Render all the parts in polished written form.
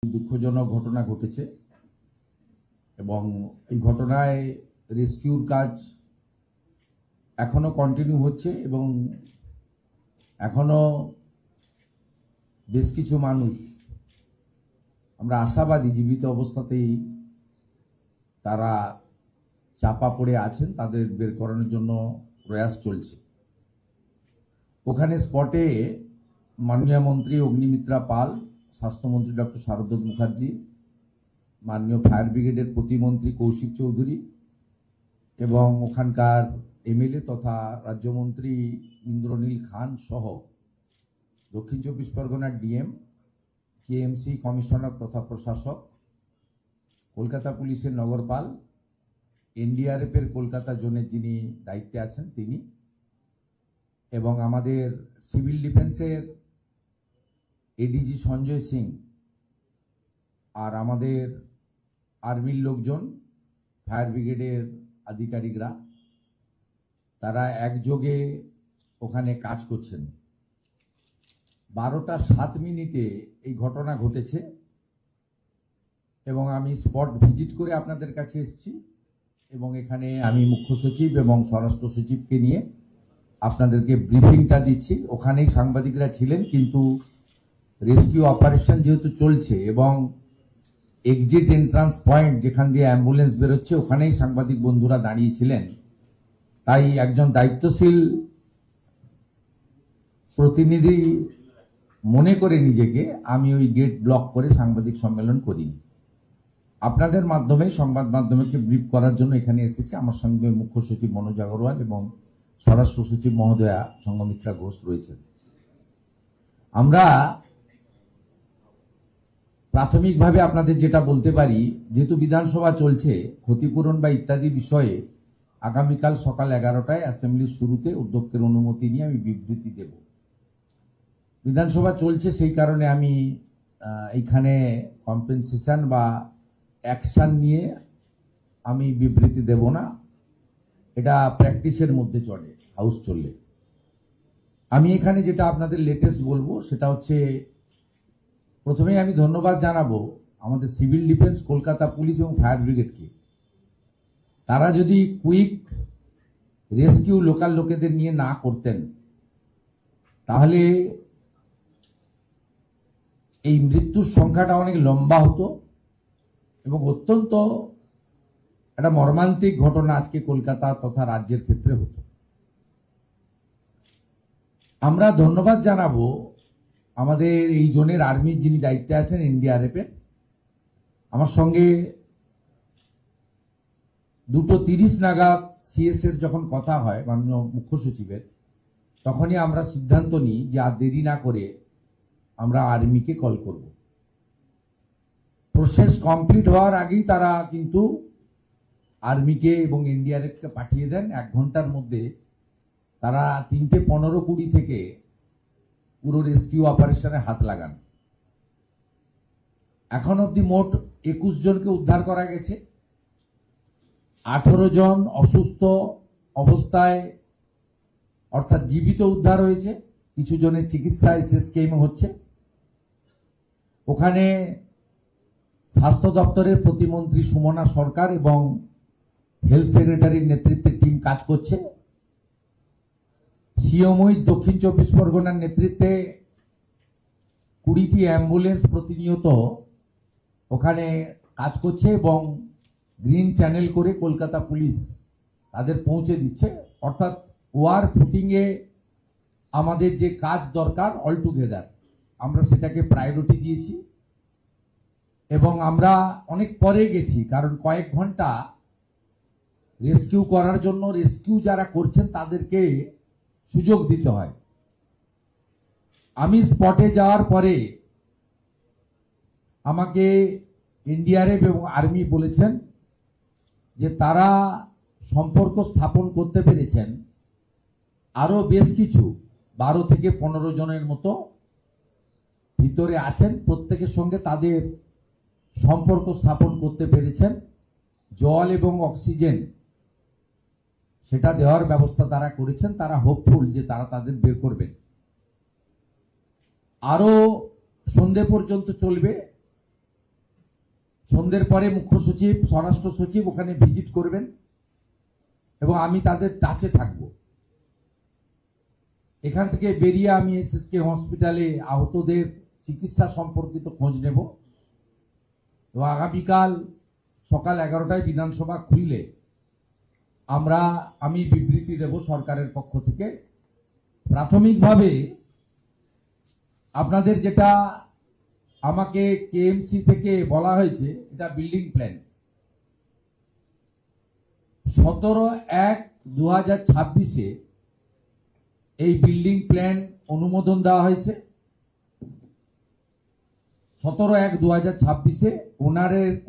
দুঃখজনক ঘটনা ঘটেছে এবং এই ঘটনায় রেস্কিউর কাজ এখনো কন্টিনিউ হচ্ছে এবং এখনো বেশ কিছু মানুষ আমরা আশাবাদী জীবিত অবস্থাতেই তারা চাপা পড়ে আছেন, তাদের বের করানোর জন্য প্রয়াস চলছে। ওখানে স্পটে মাননীয় মন্ত্রী অগ্নিমিত্রা পাল, স্বাস্থ্যমন্ত্রী ডক্টর শারদ মুখার্জি, মাননীয় ফায়ার ব্রিগেডের প্রতিমন্ত্রী কৌশিক চৌধুরী এবং ওখানকার এমএলএ তথা রাজ্যমন্ত্রী ইন্দ্রনীল খান সহ দক্ষিণ চব্বিশ পরগনার ডিএম, কেএমসি কমিশনার তথা প্রশাসক, কলকাতা পুলিশের নগরপাল, এনডিআরএফের কলকাতা জোনের যিনি দায়িত্বে আছেন তিনি, এবং আমাদের সিভিল ডিফেন্সের এডিজি সঞ্জয় সিং আর আমাদের আর্মির লোকজন, ফায়ার ব্রিগেডের আধিকারিকরা, তারা একযোগে ওখানে কাজ করছেন। 12টা 7 মিনিটে এই ঘটনা ঘটেছে এবং আমি স্পট ভিজিট করে আপনাদের কাছে এসেছি এবং এখানে আমি মুখ্য সচিব এবং স্বরাষ্ট্র সচিবকে নিয়ে আপনাদেরকে ব্রিফিংটা দিচ্ছি। ওখানেই সাংবাদিকরা ছিলেন, কিন্তু রেস্কিউ অপারেশন যেহেতু চলছে এবং এক্সিট এন্ট্রান্স পয়েন্ট যেখান দিয়ে অ্যাম্বুলেন্স বেরোচ্ছে ওখানেই সাংবাদিক বন্ধুরা দাঁড়িয়েছিলেন, তাই একজন দায়িত্বশীল প্রতিনিধি মনে করে নিজেকে আমি ওই গেট ব্লক করে সাংবাদিক সম্মেলন করিনি। আপনাদের মাধ্যমে, সংবাদ মাধ্যমকে ব্রিফ করার জন্য এখানে এসেছি। আমার সঙ্গে মুখ্য সচিব মনোজ আগরওয়াল এবং স্বরাষ্ট্র সচিব মহোদয়া সঙ্গমিত্রা ঘোষ রয়েছেন। আমরা প্রাথমিকভাবে আপনাদের যেটা বলতে পারি, যেহেতু বিধানসভা চলছে, ক্ষতিপূরণ বা ইত্যাদি বিষয়ে আগামীকাল সকাল 11টায় অ্যাসেম্বলির শুরুতে অধ্যক্ষের অনুমতি নিয়ে আমি বিবৃতি দেব। বিধানসভা চলছে, সেই কারণে আমি এইখানে কম্পেনসেশন বা অ্যাকশন নিয়ে আমি বিবৃতি দেব না, এটা প্র্যাকটিসের মধ্যে চলে, হাউস চললে। আমি এখানে যেটা আপনাদের লেটেস্ট বলবো সেটা হচ্ছে, প্রথমেই আমি ধন্যবাদ জানাবো আমাদের সিভিল ডিফেন্স, কলকাতা পুলিশ এবং ফায়ার ব্রিগেডকে। তারা যদি কুইক রেস্কিউ লোকাল লোকেদের নিয়ে না করতেন তাহলে এই মৃত্যুর সংখ্যাটা অনেক লম্বা হতো এবং অত্যন্ত একটা মর্মান্তিক ঘটনা আজকে কলকাতা তথা রাজ্যের ক্ষেত্রে হতো। আমরা ধন্যবাদ জানাবো আমাদের এই জোনের আর্মির যিনি দায়িত্বে আছেন এনডিআরএফের। আমার সঙ্গে 2:30 নাগাদ সিএস এর যখন কথা হয় মাননীয় মুখ্য সচিবের, তখনই আমরা সিদ্ধান্ত নিই যে আর দেরি না করে আমরা আর্মিকে কল করব। প্রসেস কমপ্লিট হওয়ার আগেই তারা কিন্তু আর্মিকে এবং এনডিআরএফকে পাঠিয়ে দেন। 1 ঘন্টার মধ্যে তারা 3:15-20 থেকে পুরো রেস্কিউ অপারেশনে হাত লাগান। এখন অব্দি মোট 21 জনকে উদ্ধার করা গেছে। 18 জন অসুস্থ অবস্থায় অর্থাৎ জীবিত উদ্ধার হয়েছে, কিছু জনের চিকিৎসা এসএসকেএম হচ্ছে। ওখানে স্বাস্থ্য দপ্তরের প্রতিমন্ত্রী সুমনা সরকার এবং হেলথ সেক্রেটারির নেতৃত্বে টিম কাজ করছে। সিওমই দক্ষিণ 24 পরগনার নেতৃত্বে 20টি অ্যাম্বুলেন্স প্রতিনিয়ত ওখানে কাজ করছে এবং গ্রিন চ্যানেল করে কলকাতা পুলিশ তাদের পৌঁছে দিচ্ছে। অর্থাৎ ওয়ার ফুটিংয়ে আমাদের যে কাজ দরকার অল টুগেদার আমরা সেটাকে প্রায়োরিটি দিয়েছি এবং আমরা অনেক পরে গেছি, কারণ কয়েক ঘন্টা রেস্কিউ করার জন্য রেস্কিউ যারা করছেন তাদেরকে সুযোগ দিতে হয়। আমি স্পটে যাওয়ার পরে আমাকে এনডিআরএফ এবং আর্মি বলেছেন যে তারা সম্পর্ক স্থাপন করতে পেরেছেন আরো বেশ কিছু 12 থেকে 15 জনের মতো ভিতরে আছেন। প্রত্যেকের সঙ্গে তাদের সম্পর্ক স্থাপন করতে পেরেছেন। জল এবং অক্সিজেন সেটা দেওয়ার ব্যবস্থা তারা করেছেন। তারা হোপফুল যে তারা তাদের বের করবেন। আরো সন্ধে পর্যন্ত চলবে সন্ধ্যের পরে মুখ্য সচিব, স্বরাষ্ট্র সচিব ওখানে ভিজিট করবেন এবং আমি তাদের টাচে থাকব। এখান থেকে বেরিয়ে আমি এসএসকে হসপিটালে আহতদের চিকিৎসা সম্পর্কিত খোঁজ নেব এবং আগামীকাল সকাল 11টায় বিধানসভা খুললে আমি বিবৃতি দেব সরকারের পক্ষ থেকে। প্রাথমিকভাবে আপনাদের যেটা আমাকে কেএমসি থেকে বলা হয়েছে, এটা বিল্ডিং প্ল্যান 17/1/2026 এই বিল্ডিং প্ল্যান অনুমোদন দেওয়া হয়েছে। 17/1/2026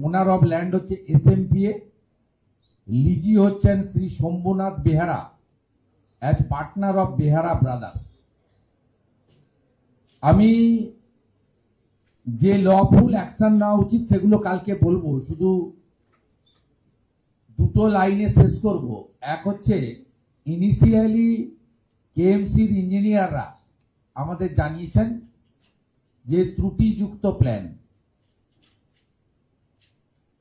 ওনার অফ ল্যান্ড হচ্ছে এসএমপিএ, লিজি হচ্ছেন Shri Shambhunath Behara as partner of Behara brothers. আমি যে লফুল অ্যাকশন নেওয়া উচিত সেগুলো কালকে বলবো, শুধু দুটো লাইনে শেষ করব। এক হচ্ছে, ইনিশিয়ালি কেএমসির ইঞ্জিনিয়াররা আমাদের জানিয়েছেন যে ত্রুটিযুক্ত প্ল্যান,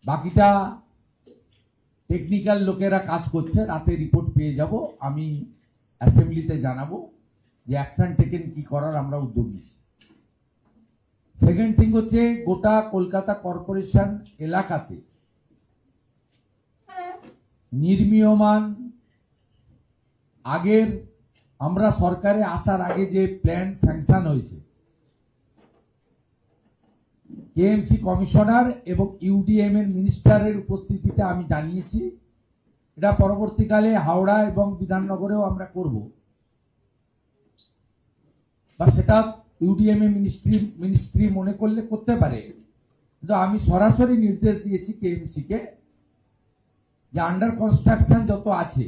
বাকিটা টেকনিক্যাল লোকেরা কাজ করছে, রাতে রিপোর্ট পেয়ে যাব, আমি অ্যাসেম্বলিতে জানাবো যে অ্যাকশন টেকেন কি করার আমরা উদ্যোগ নিচ্ছি। সেকেন্ড থিং হচ্ছে, গোটা কলকাতা কর্পোরেশন এলাকাতে নির্মীয়মান আগের আমরা সরকারে আসার আগে যে প্ল্যান স্যাংশন হয়েছে, কেএমসি কমিশনার এবং ইউডিএম এর মিনিস্টারের উপস্থিতিতে আমি জানিয়েছি। এটা পরবর্তীকালে হাওড়া এবং বিধাননগরেও আমরা করব, বা সেটা ইউডিএম এ মিনিস্ট্রি মনে করলে করতে পারে, কিন্তু আমি সরাসরি নির্দেশ দিয়েছি কেএমসি কে যে আন্ডার কনস্ট্রাকশন যত আছে,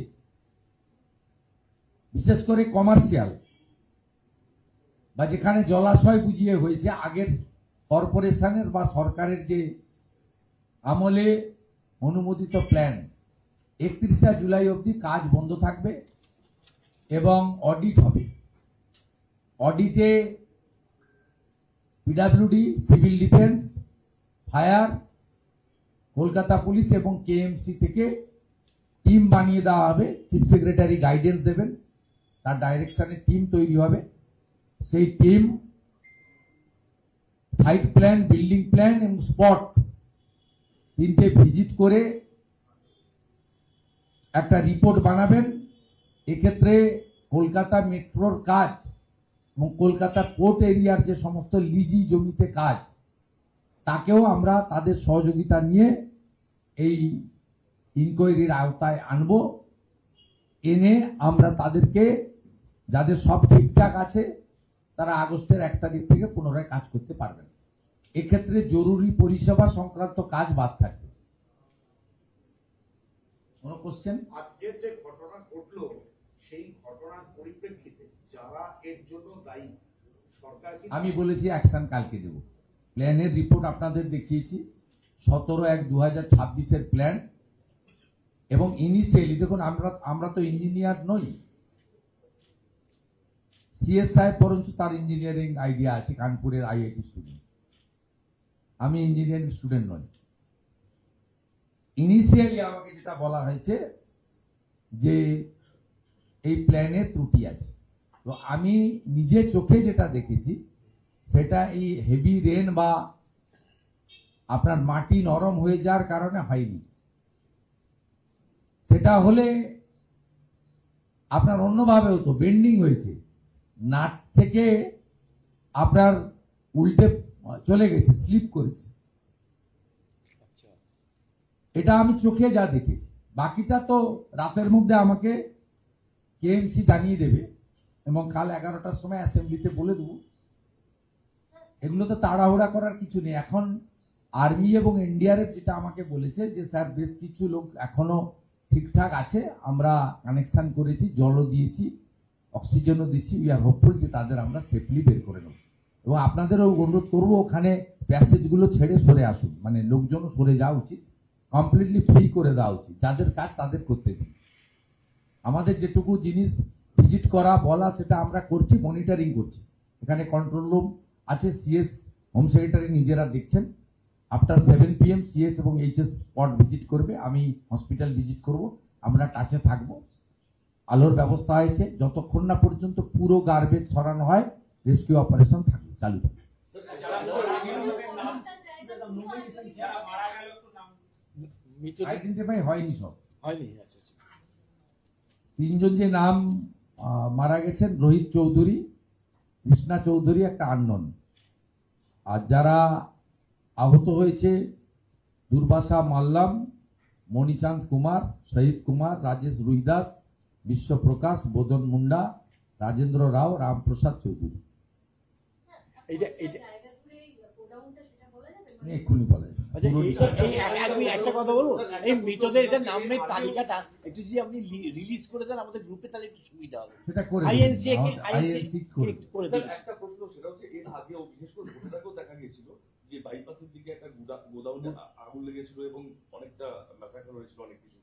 বিশেষ করে কমার্শিয়াল বা যেখানে জলাশয় বুঝিয়ে হয়েছে, আগের কর্পোরেশনের বা সরকারের যে আমলে অনুমোদিত প্ল্যান, 31শে জুলাই অবধি কাজ বন্ধ থাকবে এবং অডিট হবে। অডিটে PWD, civil defence, fire, Kolkata police এবং কেএমসি থেকে টিম বানিয়ে দেওয়া হবে। চিফ সেক্রেটারি গাইডেন্স দেবেন, তার ডাইরেকশনে টিম তৈরি হবে। সেই team site plan, building plan এবং স্পট তিনটে ভিজিট করে একটা রিপোর্ট বানাবেন। এক্ষেত্রে কলকাতা মেট্রোর কাজ এবং কলকাতা পোর্ট এরিয়ার যে সমস্ত লিজি জমিতে কাজ, তাকেও আমরা তাদের সহযোগিতা নিয়ে এই ইনকোয়ারির আওতায় আনব। এনে আমরা তাদেরকে, যাদের সব ঠিকঠাক আছে, তারা আগস্টের 1 তারিখ থেকে পুনরায় কাজ করতে পারবেন। এক্ষেত্রে জরুরি পরিষেবা সংক্রান্ত কাজ বাদ থাকবে। কোনো কোশ্চেন? আজকের যে ঘটনা ঘটলো, সেই ঘটনার পরিপ্রেক্ষিতে যারা এর জন্য দায়ী, সরকার আমি বলেছি অ্যাকশন কালকে দেব। প্ল্যানের রিপোর্ট আপনাদের দেখিয়েছি, 17/1/2026 এর প্ল্যান। এবং ইনিশিয়ালি দেখুন, আমরা তো ইঞ্জিনিয়ার নই, সিএস সাহেব বরঞ্চ তার ইঞ্জিনিয়ারিং আইডিয়া আছে, কানপুরের আইআইটি স্টুডেন্ট, আমি ইঞ্জিনিয়ারিং স্টুডেন্ট নই। ইনিশিয়ালি আমাকে যেটা বলা হয়েছে যে এই প্ল্যানে ত্রুটি আছে, তো আমি নিজে চোখে যেটা দেখেছি সেটা এই হেভি রেন বা আপনার মাটি নরম হয়ে যাওয়ার কারণে হয়নি। সেটা হলে আপনার অন্যভাবে হতো, বেন্ডিং হয়েছে, নাট থেকে আপনার উল্টে চলে গেছে, স্লিপ করেছে। এটা আমি চোখে যা দেখেছি। বাকিটা তো রাতের মধ্যে আমাকে কেএমসি জানিয়ে দেবে এবং কাল 11টার সময় অ্যাসেম্বলিতে বলে দেবো। এগুলো তো তাড়াহুড়া করার কিছু নেই। এখন আর্মি এবং এনডিআরএফ যেটা আমাকে বলেছে যে স্যার বেশ কিছু লোক এখনো ঠিকঠাক আছে, আমরা কানেকশন করেছি, জলও দিয়েছি, অক্সিজেনও দিচ্ছি, উই আর হোপফুল যে তাদের আমরা সেফলি বের করে নেব। এবং আপনাদেরও অনুরোধ করবো ওখানে প্যাসেজগুলো ছেড়ে সরে আসুন, মানে লোকজনও সরে যাওয়া উচিত, কমপ্লিটলি ফ্রি করে দেওয়া উচিত, যাদের কাজ তাদের করতে দিন। আমাদের যেটুকু জিনিস ভিজিট করা বলা সেটা আমরা করছি, মনিটরিং করছি। এখানে কন্ট্রোল রুম আছে, সিএস হোম সেক্রেটারি নিজেরা দেখছেন। আফটার 7 PM CS এবং HS স্পট ভিজিট করবে, আমি হসপিটাল ভিজিট করব, আমরা টাচে থাকব। আলোর ব্যবস্থা হয়েছে, যতক্ষণ না পর্যন্ত পুরো গার্বেজ সরানো হয় রেস্কিউ অপারেশন থাকবে, চালু থাকবে। আইডেন্টিফাই হয়নি, সব হয়নি। আচ্ছা আচ্ছা। তিনজন যে নাম মারা গেছেন, রোহিত চৌধুরী, কৃষ্ণা চৌধুরী, একটা আননোন। আর যারা আহত হয়েছে দুর্বাসা মাল্লাম, মণিচাঁদ কুমার, শহীদ কুমার, রাজেশ রুইদাস, বিশ্বপ্রকাশ, বোধন মুন্ডা, রাজেন্দ্র রাও, রামপ্রসাদ চৌধুরী। এক্ষুনি বলে আচ্ছা, আমি একটা কথা বলবো, এই মৃতদের এটা নামের তালিকাটা একটু যদি আপনি রিলিজ করে দেন আমাদের গ্রুপে, তাহলে একটু সুবিধা হবে। সেটা করে আইএনসি করে স্যার, দিন। একটা প্রশ্ন, সেটা হচ্ছে এর আগেও বিশেষ করে ভোটারকেও দেখা গিয়েছিল যে বাইপাসের দিকে একটা গোডাউনে আগুন লেগেছিল এবং অনেকটা ম্যাসাকার হয়েছিল, অনেক কিছু।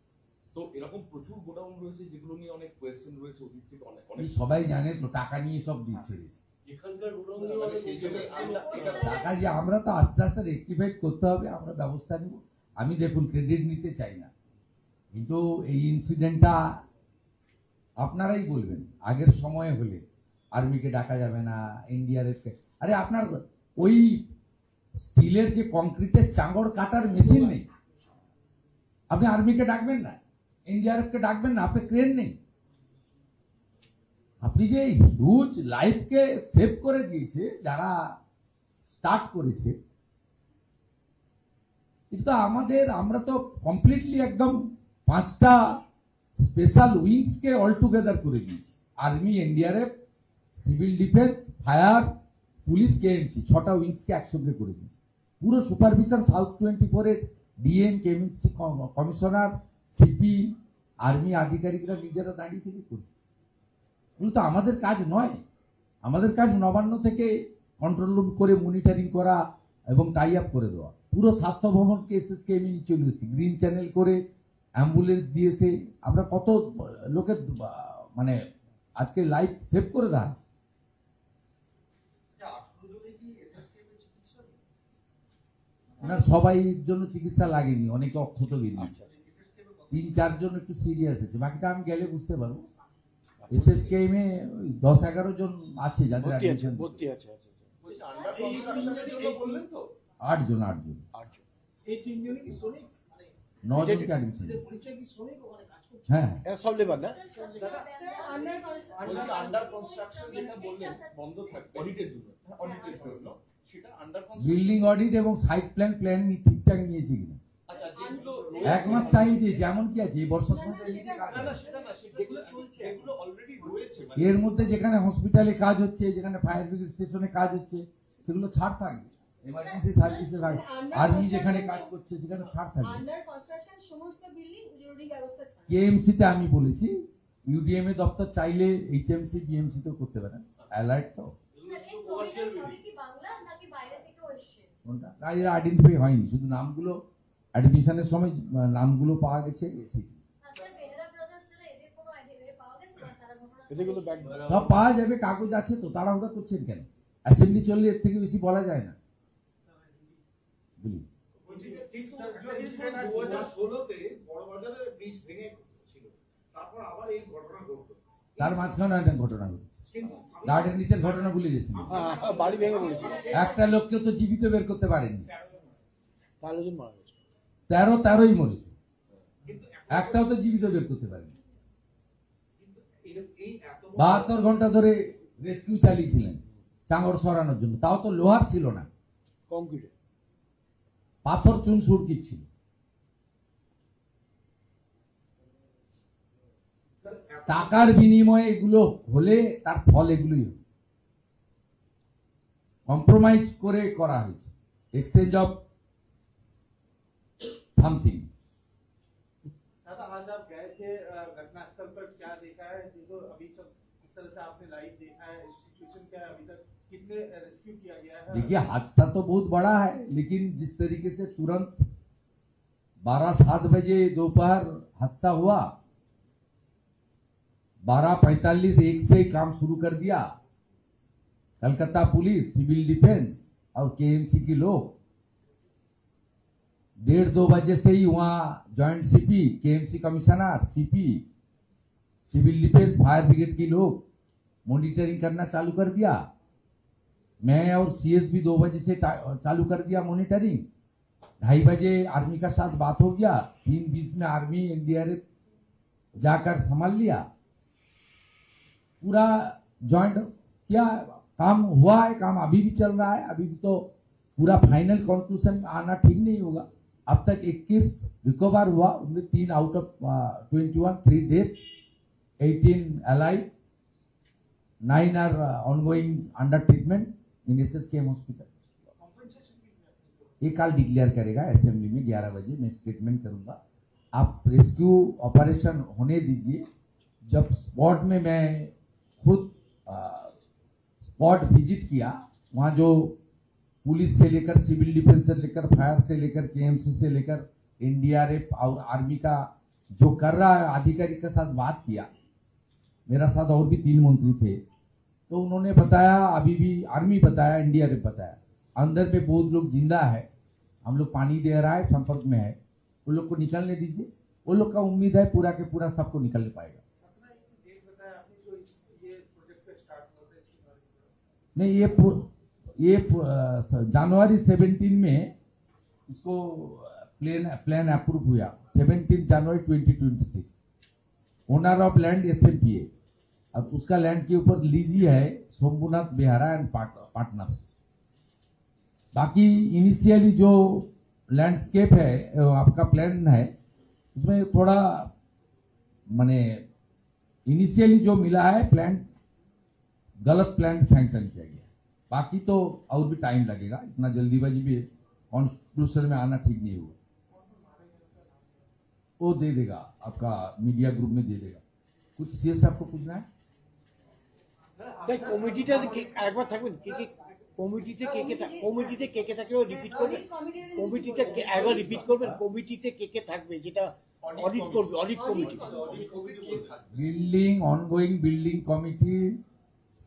তো এরকম প্রচুর গোডাউন রয়েছে যেগুলো নিয়ে অনেক কোয়েশ্চেন রয়েছে, অতীত থেকে অনেক এই সবাই জানে তো, টাকা নিয়ে সব দিচ্ছে। এখানকার টাকা যে আমরা তো আস্তে আস্তে রেক্টিফাইড করতে হবে, আমরা ব্যবস্থা নিব। আমি দেখুন ক্রেডিট নিতে চাই না, কিন্তু এই ইনসিডেন্টটা আপনারাই বলবেন আগের সময় হলে আর্মিকে ডাকা যাবে না, NDRF কে। আরে আপনার ওই স্টিলের যে কংক্রিটের চাঙড় কাটার মেশিন নেই, আপনি আর্মিকে ডাকবেন না, NDRF কে ডাকবেন না, আপনি ক্রেন নেই। আপনি যে হিউজ লাইফকে সেভ করে দিয়েছে যারা স্টার্ট করেছে, কিন্তু আমরা তো কমপ্লিটলি একদম 5টা স্পেশাল উইংস কে অল টুগেদার করে দিয়েছি। Army, NDRF, civil defence, fire, police, KMC, 6টা উইংস কে একসঙ্গে করে দিয়েছি। পুরো সুপারভিশন সাউথ 24 এর DM, KMC commissioner, CP, army আধিকারিকরা নিজেরা দাঁড়িয়ে থেকে করছে। এগুলো তো আমাদের কাজ নয়। আমাদের কাজ নবান্ন থেকে কন্ট্রোল রুম করে মনিটরিং করা এবং টাই আপ করে দেওয়া। পুরো স্বাস্থ্য ভবনকে SSK নিয়ে চলে এসেছি, গ্রিন চ্যানেল করে অ্যাম্বুলেন্স দিয়েছে। আমরা কত লোকের মানে আজকে লাইফ সেভ করে দেওয়া আছে। ওনার সবাই জন্য চিকিৎসা লাগেনি, অনেকে অক্ষত বেরিয়েছে, 3-4 জন একটু সিরিয়াস আছে, বাকিটা আমি গেলে বুঝতে পারবো। SSKM এ 10-11 জন আছে যাদের অ্যাডমিশন, ভর্তি আছে। 8 জন। এই তিনজনই কি শ্রমিক? 9 জনকে অ্যাডমিশন। এদের পরিচয় কি শ্রমিক ওখানে কাজ করছে? হ্যাঁ, এরা সব লেবার না? আন্ডার কনস্ট্রাকশন যেটা বললেন বন্ধ থাকবে অডিটের জন্য। অডিটের জন্য, সেটা আন্ডার বিল্ডিং অডিট এবং সাইট প্ল্যান ঠিকঠাক নিয়েছে কিনা, আচ্ছা যেগুলো 1 মাস টাইম দিয়েছে। এমন কি আছে এই বর্ষার সময়? না সেটা না, যেগুলো চলছে, এগুলো অলরেডি রয়েছে, মানে এর মধ্যে যেখানে হসপিটালে কাজ হচ্ছে, যেখানে ফায়ার ব্রিগেড স্টেশনে কাজ হচ্ছে, সেগুলো ছাড় থাকবে। এমার্জেন্সি সার্ভিসে থাকবে। আর্মি যেখানে কাজ করছে সেখানে ছাড় থাকবে। আন্ডার কনস্ট্রাকশন সমস্ত বিল্ডিং জরুরি ব্যবস্থা ছাড়া। KMC তে আমি বলেছি UDM এ দপ্তর চাইলে HMC, BMC তেও করতে পারেন, অ্যালার্ট তো। কোনটা এরা আইডেন্টিফাই হয়নি, শুধু নামগুলো অ্যাডমিশনের সময় নামগুলো পাওয়া গেছে। এদের কিন্তু ব্যাগ সব পাওয়া যাবে, কাগজ আছে তো, তাড়াহুড়া করছেন কেন? অ্যাসেম্বলি চললে এর থেকে বেশি বলা যায় না, বুঝলি? কিন্তু 2016-তে বড়বাজারের ব্রিজ ভেঙে ছিল, তারপর আবার এই ঘটনা ঘটলো। তার মাঝখানে একটা ঘটনা ঘটেছে, কিন্তু গার্ডের নিচের ঘটনা ভুলে গেছি। বাড়ি ভেঙে পড়েছে, একটা লোককে তো জীবিত বের করতে পারেনি, 13 জন মারা গেছে। 13ই মরেছে, কিন্তু একটাও তো জীবিত বের করতে পারেনি। এই এত 72 ঘন্টা ধরে রেস্কিউ চালিয়েছিলেন চাঙড় সরানোর জন্য, তাও তো লোহার ছিল না, কংক্রিটে। পাথর চুন সুরকির ছিল। টাকার বিনিময়ে এগুলো হলে তার ফল এগুলোই হবে। কম্প্রোমাইজ করে করা হয়েছে, এক্সচেঞ্জ অফ সামথিং। दादा आज आप गए थे घटनास्थल पर, क्या देखा है? देखो अभी सब इस तरह से आपने लाइव देखा है, सिचुएशन क्या है अभी तक, कितने रेस्क्यू किया गया है? देखिए हादसा तो बहुत बड़ा है, लेकिन जिस तरीके से तुरंत 12-7 बजे दोपहर हादसा हुआ, 12:45 1 से काम शुरू कर दिया कलकत्ता पुलिस, सिविल डिफेंस और KMC के लोग। 1:30-2 बजे से ही वहाँ joint CP, KMC commissioner, CP, civil defence, fire brigade के लोग मॉनिटरिंग करना चालू कर दिया। मैं और सीएस भी 2 बजे से चालू कर दिया मॉनिटरिंग। 2:30 बजे आर्मी का साथ बात हो गया। 3:20 में आर्मी एनडीआरएफ जाकर संभाल लिया। पूरा जॉइंट क्या काम हुआ है, काम अभी भी चल रहा है। अभी भी तो पूरा फाइनल कंक्लूजन आना ठीक नहीं होगा। अब तक 21 रिकवर हुआ, उनमें 3 out of 21, 3 death, 18 alive, 9 are ongoing under treatment in SSKM hospital. ये कल डिक्लेयर करेगा असेंबली में 11 बजे, मैं स्टेटमेंट करूंगा। आप रेस्क्यू ऑपरेशन होने दीजिए। जब स्पॉट में मैं खुद स्पॉट विजिट किया, वहां जो पुलिस से लेकर, सिविल डिफेंस से लेकर, फायर से लेकर, केएमसी से लेकर, एनडीआरएफ और आर्मी का जो कर रहा है अधिकारी के साथ बात किया। मेरा साथ और भी 3 मंत्री थे, तो उन्होंने बताया, अभी भी आर्मी बताया, एनडीआरएफ बताया, अंदर में बहुत लोग जिंदा है, हम लोग पानी दे रहा है, संपर्क में है, उन लोग को निकलने दीजिए। वो लोग का उम्मीद है पूरा के पूरा सबको निकलने पाएगा। नहीं, ये जनवरी 17 में इसको प्लान अप्रूव हुआ, 17 जनवरी 2026। Owner of land SMPA. अब उसका लैंड के ऊपर लीजी है शंभुनाथ बेहारा एंड पार्टनर्स। बाकी इनिशियली जो लैंडस्केप है, आपका प्लान है, उसमें थोड़ा माने इनिशियली जो मिला है प्लान, गलत प्लान सैंक्शन किया गया। बाकी तो और भी टाइम लगेगा, इतना जल्दीबाजी भी कॉन्स्टिट्यूशन में आना ठीक नहीं होगा। वो दे देगा, आपका मीडिया ग्रुप में दे देगा। कुछ सीएस आपको पूछना है? কমিটিটা একবার থাকবেন, কমিটিতে কে কে থাকবে রিপিট করবেন। কমিটিতে একবার রিপিট করবেন, কমিটিতে কে থাকবে যেটা অডিট করবে, audit committee. Building ongoing building committee,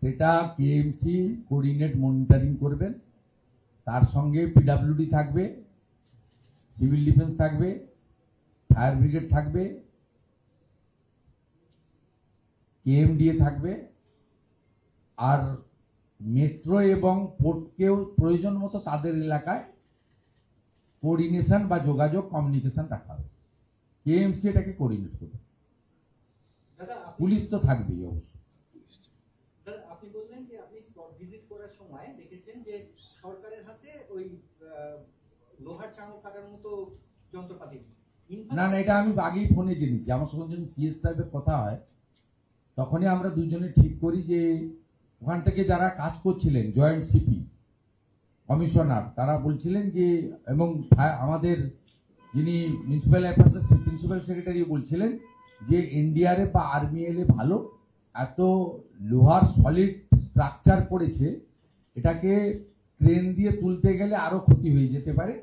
সেটা কেএমসি কোঅর্ডিনেট মনিটরিং করবেন। তার সঙ্গে পিডব্লিউডি থাকবে, সিভিল ডিফেন্স থাকবে, ফায়ার ব্রিগেড থাকবে, কেএমডিএ থাকবে, আর মেট্রো এবং পোর্টকেও প্রয়োজন মতো তাদের এলাকায় কোঅর্ডিনেশন বা যোগাযোগ কমিউনিকেশন রাখা হবে। কেএমসি এটাকে কোঅর্ডিনেট করবে, পুলিশ তো থাকবেই অবশ্যই। আপনি বললেন যে আপনি স্পট ভিজিট করার সময় দেখেছেন যে সরকারের হাতে ওই লোহার চাঙড় কাটার মতো যন্ত্রপাতি না, এটা আমি আগেই ফোনে জেনেছি। আমার সঙ্গে যখন সিএস সাহেবের কথা হয়, তখনই আমরা দুজনে ঠিক করি যে ওখান থেকে যারা কাজ করছিলেন, জয়েন্ট সিপি, কমিশনার, তারা বলছিলেন যে, এবং আমাদের যিনি মিউনিসিপ্যাল অ্যাফেয়ার্স প্রিন্সিপাল সেক্রেটারি বলছিলেন যে এনডিআরএফ বা আর্মি এলে ভালো, এত লোহার সলিড স্ট্রাকচার পড়েছে, এটাকে ক্রেন দিয়ে তুলতে গেলে আরো ক্ষতি হয়ে যেতে পারে।